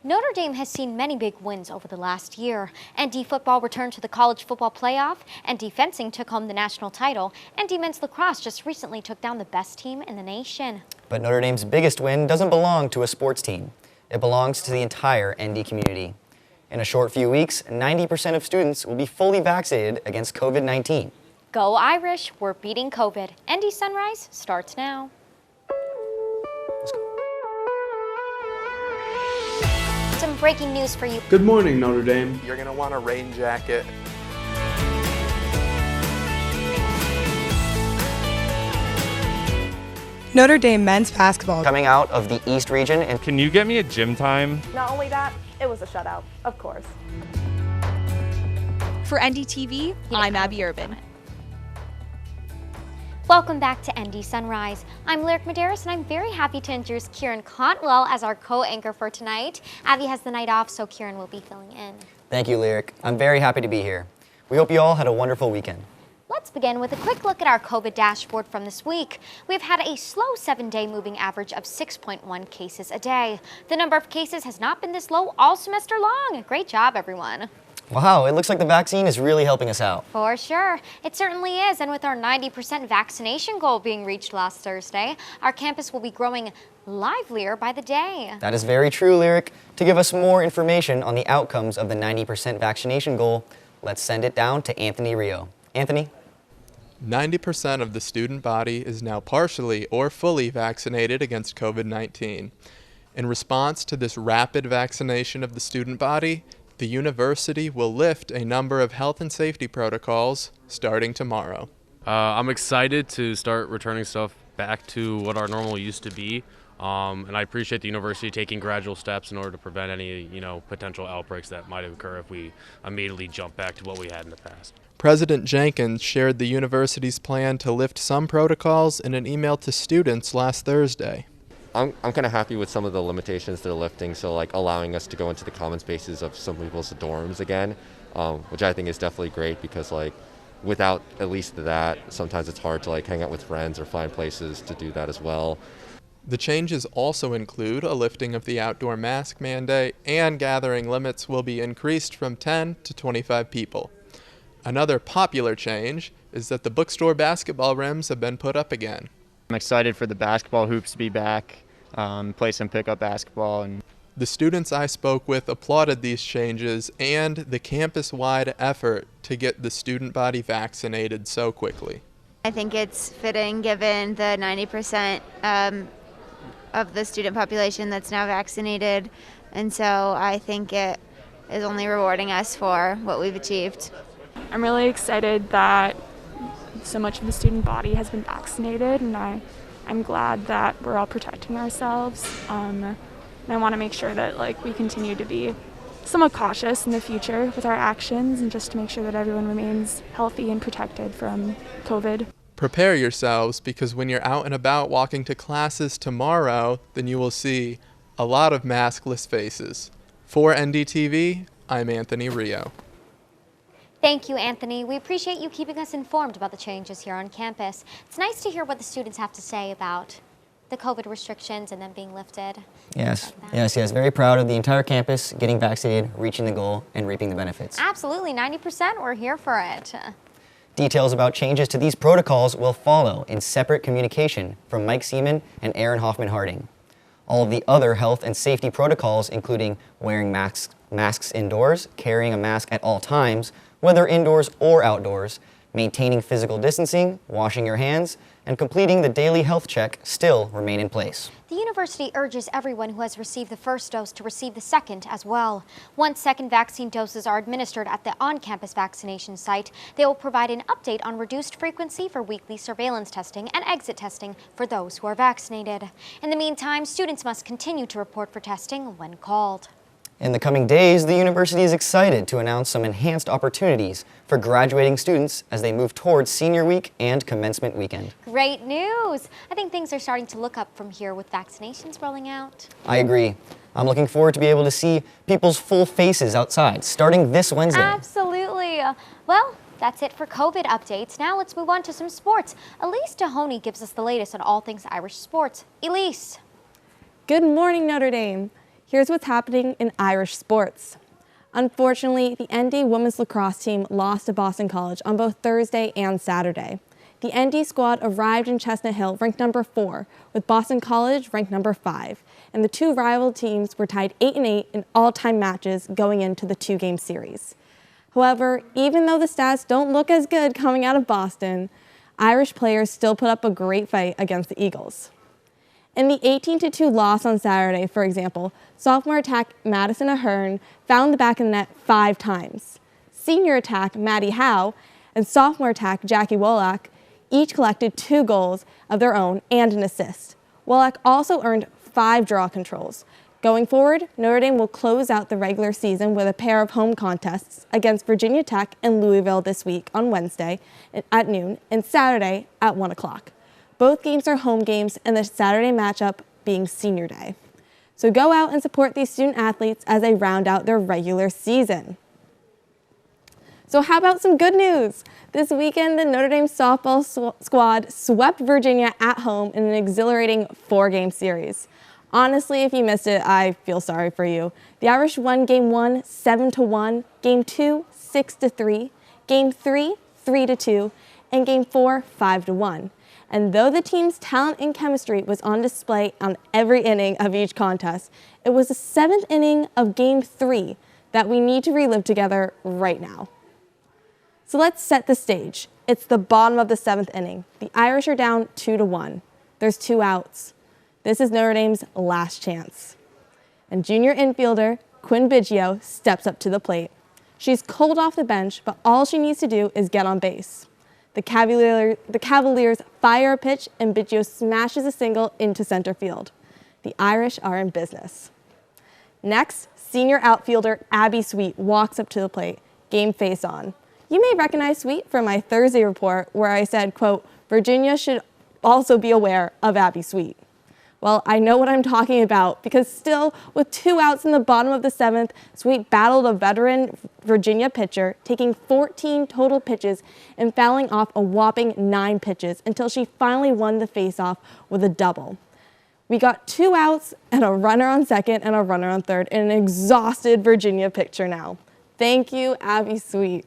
Notre Dame has seen many big wins over the last year. ND football returned to the college football playoff, ND fencing took home the national title, ND men's lacrosse just recently took down the best team in the nation. But Notre Dame's biggest win doesn't belong to a sports team. It belongs to the entire ND community. In a short few weeks, 90% of students will be fully vaccinated against COVID-19. Go Irish, we're beating COVID. ND Sunrise starts now. Let's go. Some breaking news for you. Good morning, Notre Dame. You're going to want a rain jacket. Notre Dame men's basketball. Coming out of the East region and Can you get me a gym time? Not only that, it was a shutout, of course. For NDTV, I'm Abby Urban. Welcome back to ND Sunrise. I'm Lyric Medeiros, and I'm very happy to introduce Kieran Cantwell as our co-anchor for tonight. Abby has the night off, so Kieran will be filling in. Thank you, Lyric. I'm very happy to be here. We hope you all had a wonderful weekend. Let's begin with a quick look at our COVID dashboard from this week. We've had a slow 7-day moving average of 6.1 cases a day. The number of cases has not been this low all semester long. Great job, everyone. Wow, it looks like the vaccine is really helping us out. For sure. It certainly is. And with our 90% vaccination goal being reached last Thursday, our campus will be growing livelier by the day. That is very true, Lyric. To give us more information on the outcomes of the 90% vaccination goal, let's send it down to Anthony Rio. Anthony? 90% of the student body is now partially or fully vaccinated against COVID-19. In response to this rapid vaccination of the student body, the university will lift a number of health and safety protocols starting tomorrow. I'm excited to start returning stuff back to what our normal used to be. And I appreciate the university taking gradual steps in order to prevent any, potential outbreaks that might occur if we immediately jump back to what we had in the past. President Jenkins shared the university's plan to lift some protocols in an email to students last Thursday. I'm kind of happy with some of the limitations they're lifting, so like allowing us to go into the common spaces of some people's dorms again, which I think is definitely great because without at least that, sometimes it's hard to hang out with friends or find places to do that as well. The changes also include a lifting of the outdoor mask mandate, and gathering limits will be increased from 10 to 25 people. Another popular change is that the bookstore basketball rims have been put up again. I'm excited for the basketball hoops to be back, play some pickup basketball. The students I spoke with applauded these changes and the campus-wide effort to get the student body vaccinated so quickly. I think it's fitting given the 90% of the student population that's now vaccinated, and so I think it is only rewarding us for what we've achieved. I'm really excited that so much of the student body has been vaccinated, and I'm glad that we're all protecting ourselves. And I want to make sure that we continue to be somewhat cautious in the future with our actions, and just to make sure that everyone remains healthy and protected from COVID. Prepare yourselves, because when you're out and about walking to classes tomorrow, then you will see a lot of maskless faces. For NDTV, I'm Anthony Rio. Thank you, Anthony. We appreciate you keeping us informed about the changes here on campus. It's nice to hear what the students have to say about the COVID restrictions and them being lifted. Yes. Very proud of the entire campus getting vaccinated, reaching the goal, and reaping the benefits. Absolutely, 90%, we're here for it. Details about changes to these protocols will follow in separate communication from Mike Seaman and Aaron Hoffman-Harding. All of the other health and safety protocols, including wearing masks indoors, carrying a mask at all times, whether indoors or outdoors, maintaining physical distancing, washing your hands, and completing the daily health check still remain in place. The university urges everyone who has received the first dose to receive the second as well. Once second vaccine doses are administered at the on-campus vaccination site, they will provide an update on reduced frequency for weekly surveillance testing and exit testing for those who are vaccinated. In the meantime, students must continue to report for testing when called. In the coming days, the university is excited to announce some enhanced opportunities for graduating students as they move towards senior week and commencement weekend. Great news! I think things are starting to look up from here with vaccinations rolling out. I agree. I'm looking forward to be able to see people's full faces outside starting this Wednesday. Absolutely. Well, that's it for COVID updates. Now let's move on to some sports. Elise Dohoney gives us the latest on all things Irish sports. Elise. Good morning, Notre Dame. Here's what's happening in Irish sports. Unfortunately, the ND women's lacrosse team lost to Boston College on both Thursday and Saturday. The ND squad arrived in Chestnut Hill ranked number 4, with Boston College ranked number 5, and the two rival teams were tied 8-8 in all-time matches going into the 2-game series. However, even though the stats don't look as good coming out of Boston, Irish players still put up a great fight against the Eagles. In the 18-2 loss on Saturday, for example, sophomore attack Madison Ahern found the back of the net 5 times. Senior attack Maddie Howe and sophomore attack Jackie Wallach each collected 2 goals of their own and an assist. Wallach also earned 5 draw controls. Going forward, Notre Dame will close out the regular season with a pair of home contests against Virginia Tech and Louisville this week on Wednesday at noon and Saturday at 1 o'clock. Both games are home games, and the Saturday matchup being Senior Day. So go out and support these student athletes as they round out their regular season. So how about some good news? This weekend, the Notre Dame softball squad swept Virginia at home in an exhilarating 4-game series. Honestly, if you missed it, I feel sorry for you. The Irish won Game 1, 7-1, Game 2, 6-3, Game 3, 3-2, and Game 4, 5-1. And though the team's talent and chemistry was on display on every inning of each contest, it was the 7th inning of Game 3 that we need to relive together right now. So let's set the stage. It's the bottom of the 7th inning. The Irish are down 2-1. There's 2 outs. This is Notre Dame's last chance. And junior infielder Quinn Biggio steps up to the plate. She's cold off the bench, but all she needs to do is get on base. The Cavaliers fire a pitch, and Biggio smashes a single into center field. The Irish are in business. Next, senior outfielder Abby Sweet walks up to the plate. Game face on. You may recognize Sweet from my Thursday report where I said, quote, Virginia should also be aware of Abby Sweet. Well, I know what I'm talking about because still, with 2 outs in the bottom of the 7th, Sweet battled a veteran Virginia pitcher, taking 14 total pitches and fouling off a whopping 9 pitches until she finally won the faceoff with a double. We got 2 outs and a runner on second and a runner on third in an exhausted Virginia pitcher now. Thank you, Abby Sweet.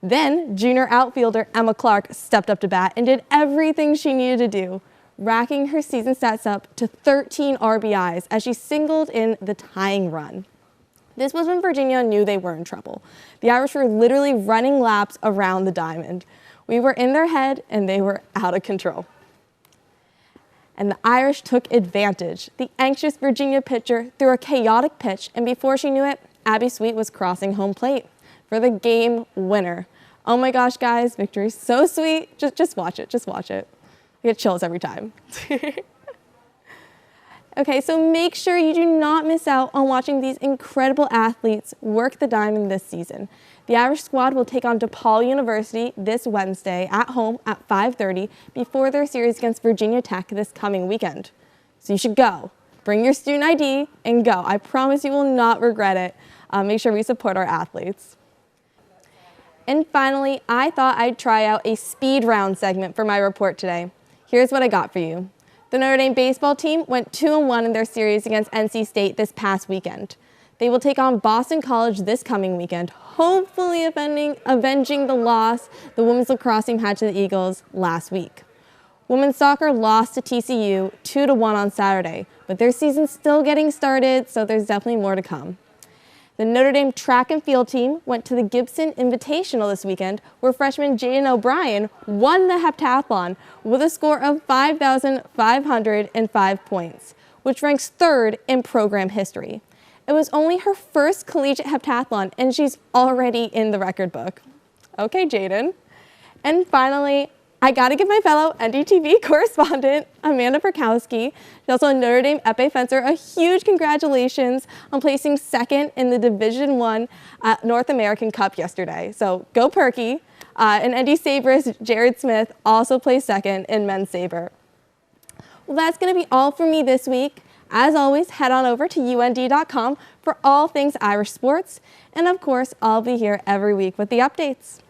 Then, junior outfielder Emma Clark stepped up to bat and did everything she needed to do, racking her season stats up to 13 RBIs as she singled in the tying run. This was when Virginia knew they were in trouble. The Irish were literally running laps around the diamond. We were in their head and they were out of control. And the Irish took advantage. The anxious Virginia pitcher threw a chaotic pitch, and before she knew it, Abby Sweet was crossing home plate for the game winner. Oh my gosh, guys, victory's so sweet. Just watch it, just watch it. I get chills every time. Okay, so make sure you do not miss out on watching these incredible athletes work the diamond this season. The Irish squad will take on DePaul University this Wednesday at home at 5:30 before their series against Virginia Tech this coming weekend. So you should go. Bring your student ID and go. I promise you will not regret it. Make sure we support our athletes. And finally, I thought I'd try out a speed round segment for my report today. Here's what I got for you. The Notre Dame baseball team went 2-1 in their series against NC State this past weekend. They will take on Boston College this coming weekend, hopefully avenging the loss the women's lacrosse team had to the Eagles last week. Women's soccer lost to TCU 2-1 on Saturday, but their season's still getting started, so there's definitely more to come. The Notre Dame track and field team went to the Gibson Invitational this weekend, where freshman Jaden O'Brien won the heptathlon with a score of 5,505 points, which ranks 3rd in program history. It was only her first collegiate heptathlon, and she's already in the record book. Okay, Jaden. And finally, I gotta give my fellow NDTV correspondent, Amanda Perkowski, she's also a Notre Dame épée fencer, a huge congratulations on placing 2nd in the Division I North American Cup yesterday. So go Perky. And ND saberist Jared Smith also placed 2nd in men's saber. Well, that's gonna be all for me this week. As always, head on over to UND.com for all things Irish sports. And of course, I'll be here every week with the updates.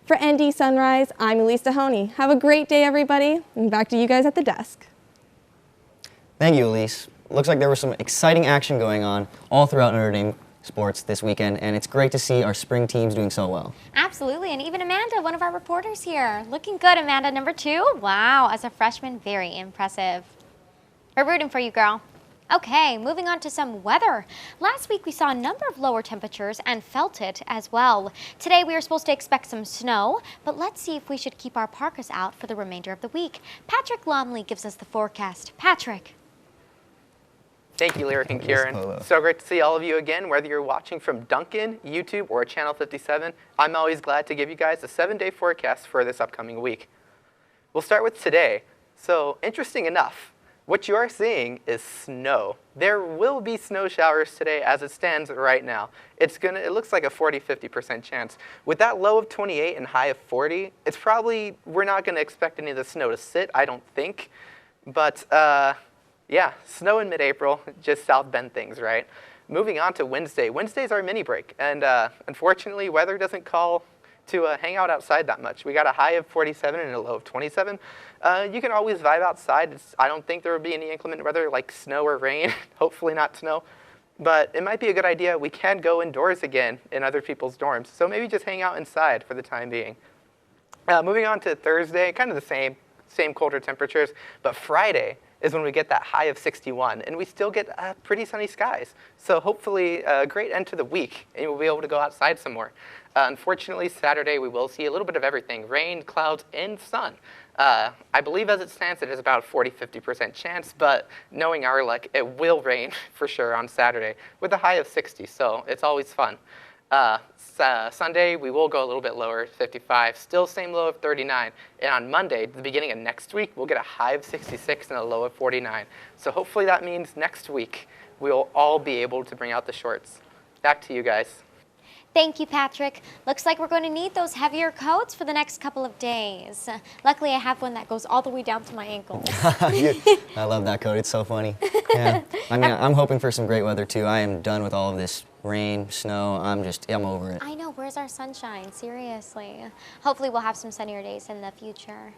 For ND Sunrise, I'm Elise Dohoney. Have a great day, everybody, and back to you guys at the desk. Thank you, Elise. looks like there was some exciting action going on all throughout Notre Dame sports this weekend, and it's great to see our spring teams doing so well. Absolutely, and even Amanda, one of our reporters here. Looking good, Amanda, number 2. Wow, as a freshman, very impressive. We're rooting for you, girl. Okay, moving on to some weather. Last week we saw a number of lower temperatures and felt it as well. Today we are supposed to expect some snow, but let's see if we should keep our parkas out for the remainder of the week. Patrick Lomeli gives us the forecast. Patrick. Thank you, Lyric and Kieran. So great to see all of you again, whether you're watching from Duncan, YouTube, or Channel 57. I'm always glad to give you guys a 7-day forecast for this upcoming week. We'll start with today. So, interesting enough, what you are seeing is snow. There will be snow showers today as it stands right now. It looks like a 40-50% chance. With that low of 28 and high of 40, we're not going to expect any of the snow to sit, I don't think. But yeah, snow in mid-April, just South Bend things, right? Moving on to Wednesday. Wednesday's our mini break, and unfortunately, weather doesn't call to hang out outside that much. We got a high of 47 and a low of 27. You can always vibe outside. I don't think there will be any inclement weather like snow or rain, hopefully not snow. But it might be a good idea. We can go indoors again in other people's dorms, so maybe just hang out inside for the time being. Moving on to Thursday, kind of the same colder temperatures, but Friday is when we get that high of 61, and we still get pretty sunny skies. So hopefully a great end to the week, and we'll be able to go outside some more. Unfortunately, Saturday we will see a little bit of everything, rain, clouds, and sun. I believe as it stands, it is about a 40-50% chance, but knowing our luck, it will rain for sure on Saturday with a high of 60, so it's always fun. Sunday, we will go a little bit lower, 55, still same low of 39. And on Monday, the beginning of next week, we'll get a high of 66 and a low of 49. So hopefully that means next week, we'll all be able to bring out the shorts. Back to you guys. Thank you, Patrick. Looks like we're going to need those heavier coats for the next couple of days. Luckily, I have one that goes all the way down to my ankles. I love that coat. It's so funny. Yeah. I mean, I'm hoping for some great weather, too. I am done with all of this rain, snow. I'm over it. I know. Where's our sunshine? Seriously. Hopefully, we'll have some sunnier days in the future.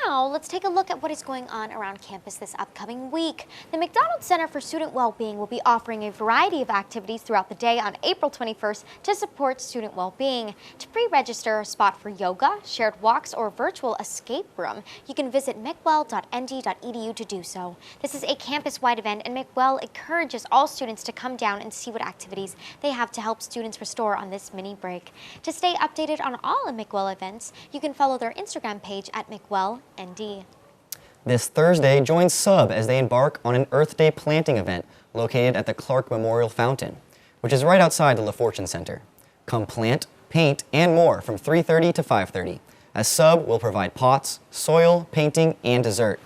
Now, let's take a look at what is going on around campus this upcoming week. The McDonald Center for Student Wellbeing will be offering a variety of activities throughout the day on April 21st to support student well-being. To pre-register a spot for yoga, shared walks, or virtual escape room, you can visit mcwell.nd.edu to do so. This is a campus-wide event, and McWell encourages all students to come down and see what activities they have to help students restore on this mini break. To stay updated on all of McWell events, you can follow their Instagram page at McWell ND. This Thursday, join SUB as they embark on an Earth Day planting event located at the Clark Memorial Fountain, which is right outside the LaFortune Center. Come plant, paint, and more from 3:30 to 5:30, as SUB will provide pots, soil, painting, and dessert.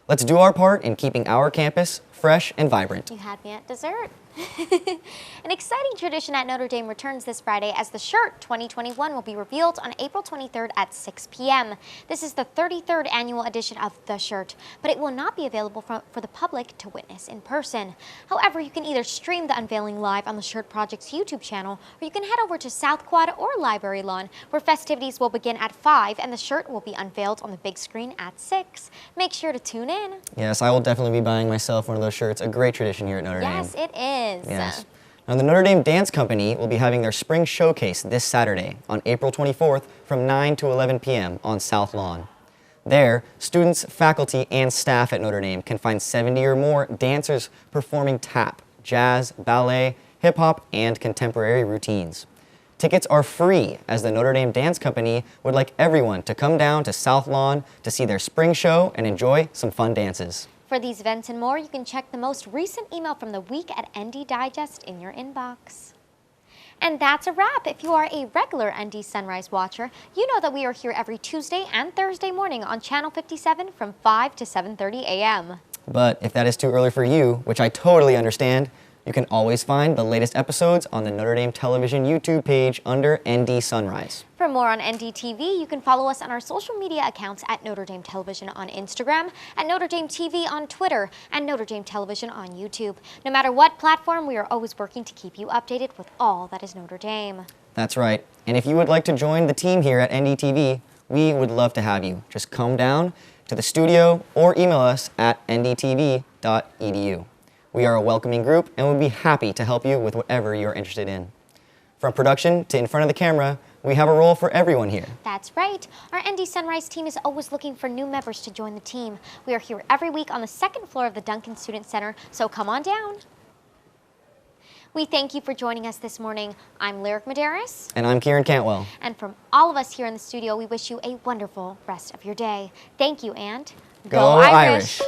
Let's do our part in keeping our campus fresh and vibrant. You had me at dessert. An exciting tradition at Notre Dame returns this Friday as the shirt 2021 will be revealed on April 23rd at 6 p.m. This is the 33rd annual edition of the shirt, but it will not be available for the public to witness in person. However, you can either stream the unveiling live on the Shirt Project's YouTube channel, or you can head over to South Quad or Library Lawn, where festivities will begin at 5 and the shirt will be unveiled on the big screen at 6. Make sure to tune in. Yes, I will definitely be buying myself one of those shirts. A great tradition here at Notre Dame. Yes, it is. Yes. Now, the Notre Dame Dance Company will be having their spring showcase this Saturday on April 24th from 9 to 11 p.m. on South Lawn. There, students, faculty, and staff at Notre Dame can find 70 or more dancers performing tap, jazz, ballet, hip-hop, and contemporary routines. Tickets are free, as the Notre Dame Dance Company would like everyone to come down to South Lawn to see their spring show and enjoy some fun dances. For these events and more, you can check the most recent email from the week at ND Digest in your inbox. And that's a wrap. If you are a regular ND Sunrise watcher, you know that we are here every Tuesday and Thursday morning on Channel 57 from 5 to 7:30 a.m. But if that is too early for you, which I totally understand, you can always find the latest episodes on the Notre Dame Television YouTube page under ND Sunrise. For more on NDTV, you can follow us on our social media accounts at Notre Dame Television on Instagram, at Notre Dame TV on Twitter, and Notre Dame Television on YouTube. No matter what platform, we are always working to keep you updated with all that is Notre Dame. That's right. And if you would like to join the team here at NDTV, we would love to have you. Just come down to the studio or email us at ndtv.edu. We are a welcoming group and would be happy to help you with whatever you're interested in. From production to in front of the camera, we have a role for everyone here. That's right. Our ND Sunrise team is always looking for new members to join the team. We are here every week on the second floor of the Duncan Student Center, so come on down. We thank you for joining us this morning. I'm Lyric Medeiros. And I'm Kieran Cantwell. And from all of us here in the studio, we wish you a wonderful rest of your day. Thank you, and Go Irish!